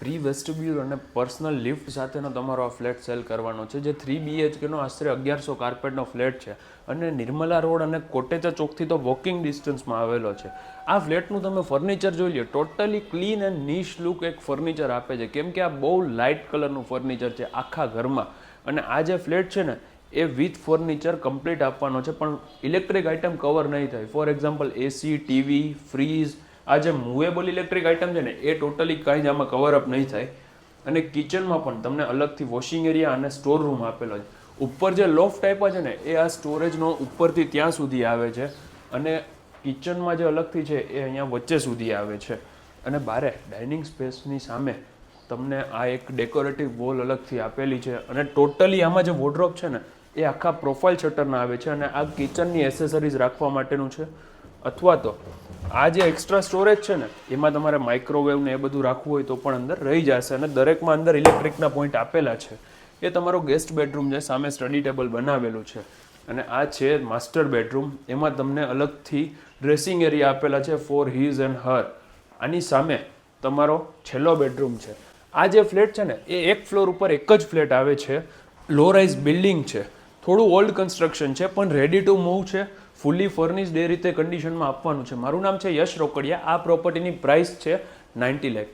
Pre વેસ્ટિબ્યુલ અને personal lift સાથેનો તમારો આ ફ્લેટ સેલ કરવાનો છે, જે 3 BHKનો આશરે 1100 કાર્પેટનો ફ્લેટ છે અને નિર્મલા રોડ અને કોટેચા ચોકથી તો વોકિંગ ડિસ્ટન્સમાં આવેલો છે. આ ફ્લેટનું તમે ફર્નિચર જોઈ લો, totally clean and niche look એક ફર્નિચર આપે છે, કેમ કે આ બહુ લાઇટ કલરનું ફર્નિચર છે આખા ઘરમાં. અને આ જે ફ્લેટ છે ને એ વિથ ફર્નિચર કમ્પ્લીટ આપવાનો છે, પણ ઇલેક્ટ્રિક આઇટમ કવર નહીં થાય. For example AC, TV, fridge, આ જે મૂવેબલ ઇલેક્ટ્રિક આઇટમ છે ને એ ટોટલી કાંઈ જ આમાં કવર અપ નહીં થાય. અને કિચનમાં પણ તમને અલગથી વોશિંગ એરિયા અને સ્ટોર રૂમ આપેલો છે. ઉપર જે લોફ્ટ આપ્યા છે ને એ આ સ્ટોરેજનો ઉપરથી ત્યાં સુધી આવે છે, અને કિચનમાં જે અલગથી છે એ અહીંયા વચ્ચે સુધી આવે છે. અને બારે ડાઇનિંગ સ્પેસની સામે તમને આ એક ડેકોરેટિવ વોલ અલગથી આપેલી છે, અને ટોટલી આમાં જે વોર્ડરોબ છે ને એ આખા પ્રોફાઇલ શટરના આવે છે, અને આ કિચનની એસેસરીઝ રાખવા માટેનું છે. અથવા તો આ જે એક્સ્ટ્રા સ્ટોરેજ છે ને એમાં તમારે માઇક્રોવેવ ને એ બધું રાખવું હોય તો પણ અંદર રહી જશે, અને દરેકમાં અંદર ઇલેક્ટ્રિકના પોઈન્ટ આપેલા છે. એ તમારો ગેસ્ટ બેડરૂમ છે, સામે સ્ટડી ટેબલ બનાવેલું છે. અને આ છે માસ્ટર બેડરૂમ, એમાં તમને અલગથી ડ્રેસિંગ એરિયા આપેલા છે ફોર હિઝ એન્ડ હર. આની સામે તમારો છેલ્લો બેડરૂમ છે. આ જે ફ્લેટ છે ને એ એક ફ્લોર ઉપર એક જ ફ્લેટ આવે છે, લો રાઇઝ બિલ્ડિંગ છે, થોડું ઓલ્ડ કન્સ્ટ્રક્શન છે પણ રેડી ટુ મૂવ છે, ફૂલી ફર્નિશ્ડ એ રીતે કન્ડિશનમાં આપવાનું છે. મારું નામ છે યશ રોકડિયા. આ પ્રોપર્ટીની પ્રાઇસ છે 90 લાખ.